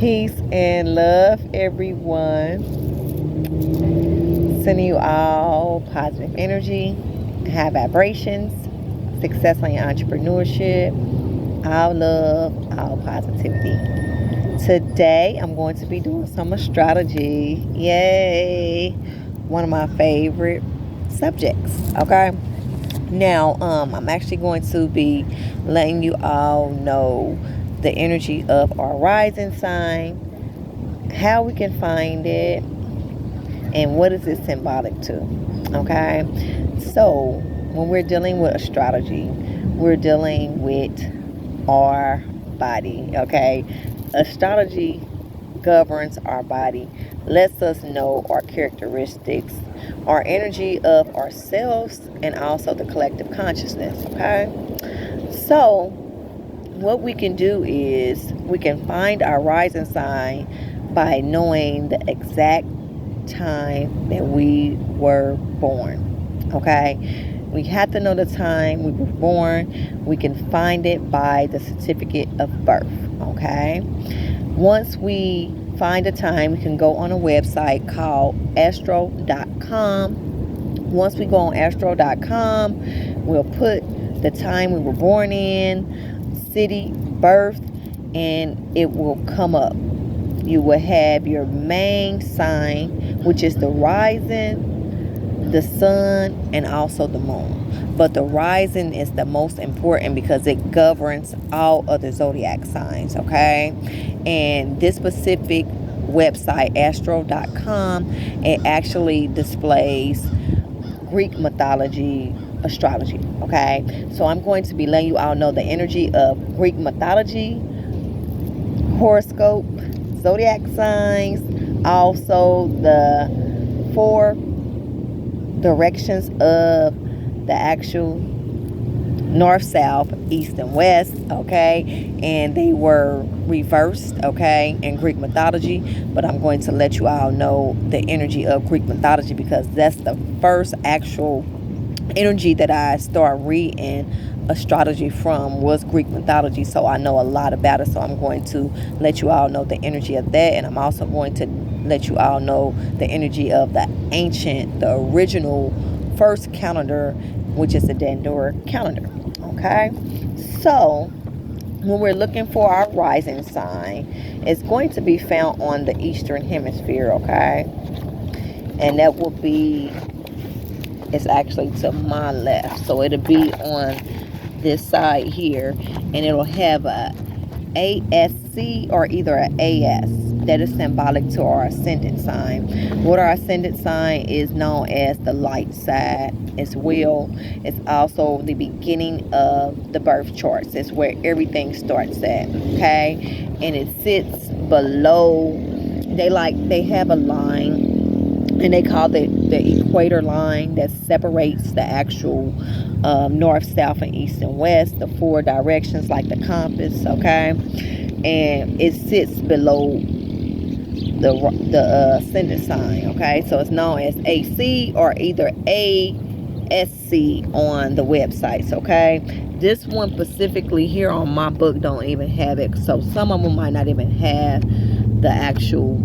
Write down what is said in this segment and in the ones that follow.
Peace and love, everyone. Sending you all positive energy, high vibrations, success on your entrepreneurship, all love, all positivity. Today, I'm going to be doing some astrology. Yay! One of my favorite subjects. Okay. Now, I'm actually going to be letting you all know the energy of our rising sign, how we can find it, and what is it symbolic to. Okay, so when we're dealing with astrology, we're dealing with our body. Okay, astrology governs our body, lets us know our characteristics, our energy of ourselves, and also the collective consciousness. Okay, so what we can do is we can find our rising sign by knowing the exact time that we were born. Okay, we have to know the time we were born. We can find it by the certificate of birth. Okay, once we find a time, we can go on a website called astro.com. Once we go on astro.com, we'll put the time we were born in, city, birth, and it will come up. You will have your main sign, which is the rising, the sun, and also the moon. But the rising is the most important because it governs all other zodiac signs, okay? And this specific website, astro.com, it actually displays Greek mythology astrology, okay? So I'm going to be letting you all know the energy of Greek mythology, horoscope, zodiac signs, also the 4 directions of the actual north, south, east, and west, okay? And they were reversed, okay, in Greek mythology. But I'm going to let you all know the energy of Greek mythology because that's the first actual energy that I started reading astrology from was Greek mythology, so I know a lot about it. So I'm going to let you all know the energy of that, and I'm also going to let you all know the energy of the ancient, the original first calendar, which is the Dandura calendar. Okay, so when we're looking for our rising sign, it's going to be found on the eastern hemisphere. Okay, and that will be, it's actually to my left, so it'll be on this side here, and it'll have a ASC or either a AS. That is symbolic to our ascendant sign. What our ascendant sign is known as the light side as well. It's also the beginning of the birth charts. It's where everything starts at. Okay, and it sits below. They have a line, and they call it the equator line that separates the actual north, south, and east and west, the 4 directions like the compass, okay? And it sits below the ascendant sign, okay? So it's known as AC or either ASC on the websites, okay? This one specifically here on my book don't even have it, so some of them might not even have the actual,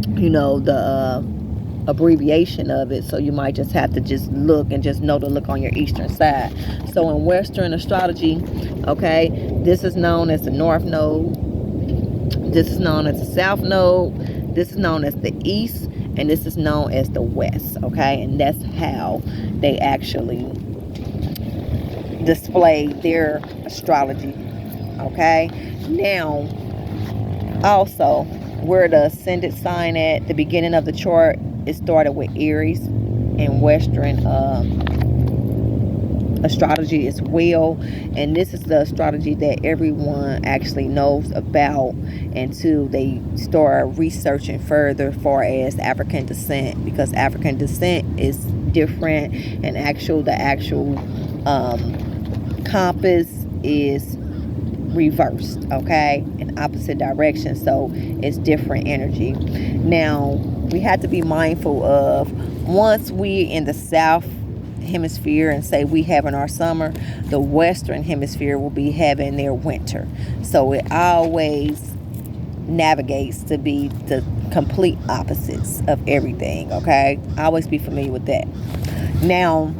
the abbreviation of it, so you might just have to just look and just know to look on your eastern side. So in Western astrology, okay, this is known as the north node, this is known as the south node, this is known as the east, and this is known as the west, okay? And that's how they actually display their astrology, okay? Now, also, where the ascendant sign at the beginning of the chart, it started with Aries in Western astrology as well, and this is the astrology that everyone actually knows about until they start researching further far as African descent, because African descent is different, and the actual compass is reversed, okay, in opposite direction, so it's different energy. Now we have to be mindful of, once we in the south hemisphere and say we having our summer, the western hemisphere will be having their winter. So it always navigates to be the complete opposites of everything. Okay, always be familiar with that. Now,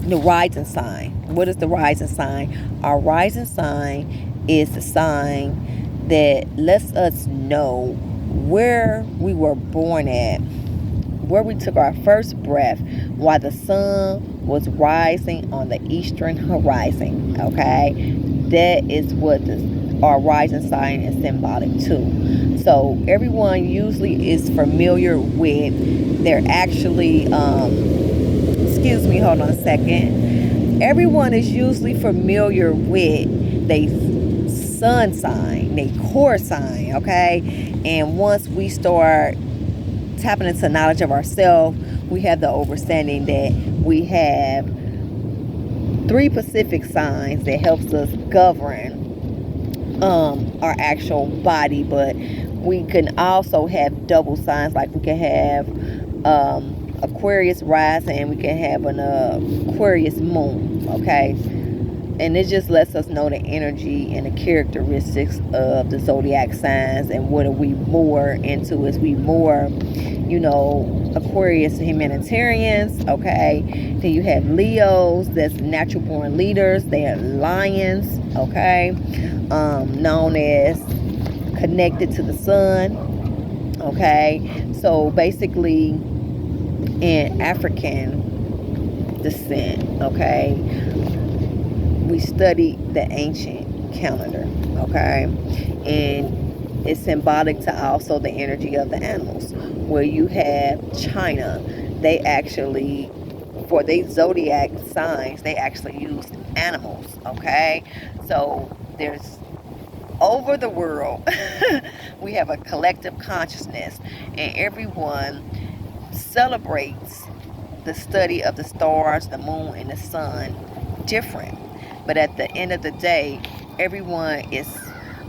the rising sign. What is the rising sign? Our rising sign is the sign that lets us know where we were born at, where we took our first breath while the sun was rising on the eastern horizon. Okay, that is what our rising sign is symbolic to. So everyone usually is familiar with, they're actually excuse me, hold on a second. Everyone is usually familiar with their sun sign, their core sign, okay? And once we start tapping into knowledge of ourselves, we have the understanding that we have 3 specific signs that helps us govern our actual body, but we can also have double signs, like we can have Aquarius rising and we can have an Aquarius moon, okay? And it just lets us know the energy and the characteristics of the zodiac signs, and what are we more into. Is we more, Aquarius humanitarians, okay? Then you have Leos, that's natural born leaders. They are lions, okay? Known as connected to the sun, okay? So basically, in African descent, okay, we study the ancient calendar, okay, and it's symbolic to also the energy of the animals. Where you have China, they actually, for their zodiac signs, they actually use animals, okay? So there's, over the world, we have a collective consciousness, and everyone celebrates the study of the stars, the moon, and the sun different. But at the end of the day, everyone is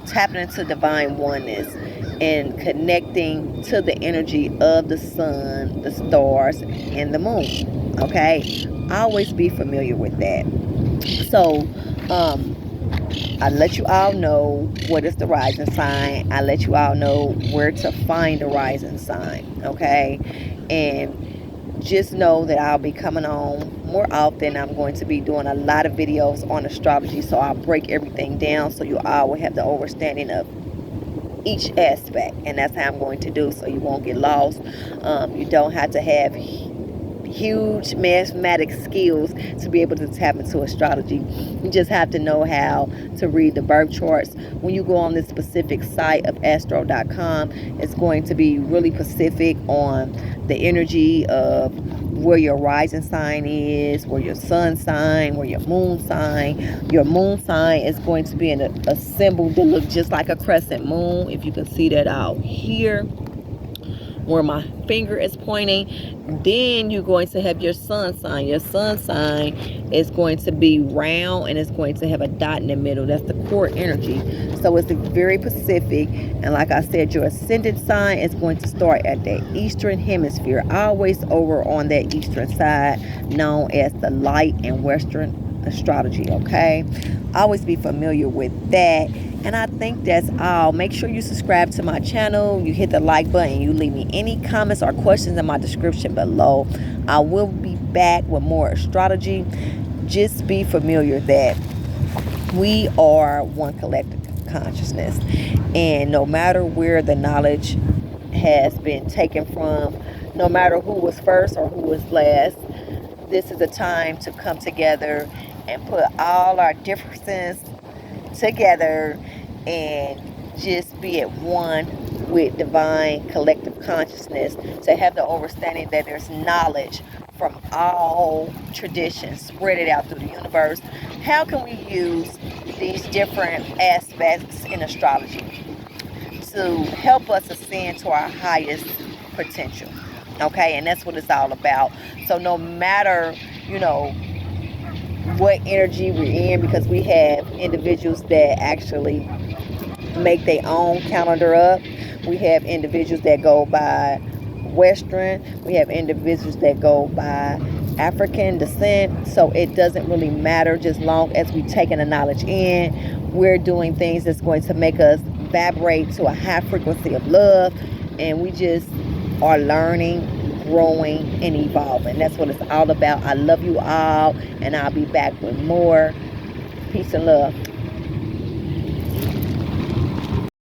tapping into divine oneness and connecting to the energy of the sun, the stars, and the moon. Okay? Always be familiar with that. So, I let you all know what is the rising sign. I let you all know where to find the rising sign. Okay? And just know that I'll be coming on more often. I'm going to be doing a lot of videos on astrology, so I'll break everything down so you all will have the understanding of each aspect, and that's how I'm going to do, so you won't get lost. You don't have to have huge mathematics skills to be able to tap into astrology. You just have to know how to read the birth charts. When you go on this specific site of astro.com, it's going to be really specific on the energy of where your rising sign is, where your sun sign, where your moon sign. Your moon sign is going to be in a symbol that looks just like a crescent moon. If you can see that out here, where my finger is pointing. Then you're going to have your sun sign. Your sun sign is going to be round, and it's going to have a dot in the middle. That's the core energy. So it's very specific. And like I said, your ascendant sign is going to start at the eastern hemisphere, always over on that eastern side, known as the light and western astrology. Okay, always be familiar with that. And I think that's all. Make sure you subscribe to my channel. You hit the like button. You leave me any comments or questions in my description below. I will be back with more astrology. Just be familiar that we are one collective consciousness. And no matter where the knowledge has been taken from, no matter who was first or who was last, this is a time to come together and put all our differences together and just be at one with divine collective consciousness, to have the understanding that there's knowledge from all traditions, spread it out through the universe. How can we use these different aspects in astrology to help us ascend to our highest potential? Okay, and that's what it's all about. So no matter, what energy we're in, because we have individuals that actually make their own calendar up. We have individuals that go by Western. We have individuals that go by African descent. So it doesn't really matter, just long as we're taking the knowledge in. We're doing things that's going to make us vibrate to a high frequency of love, and we just are learning, growing, and evolving. That's what it's all about. I love you all, and I'll be back with more. Peace and love.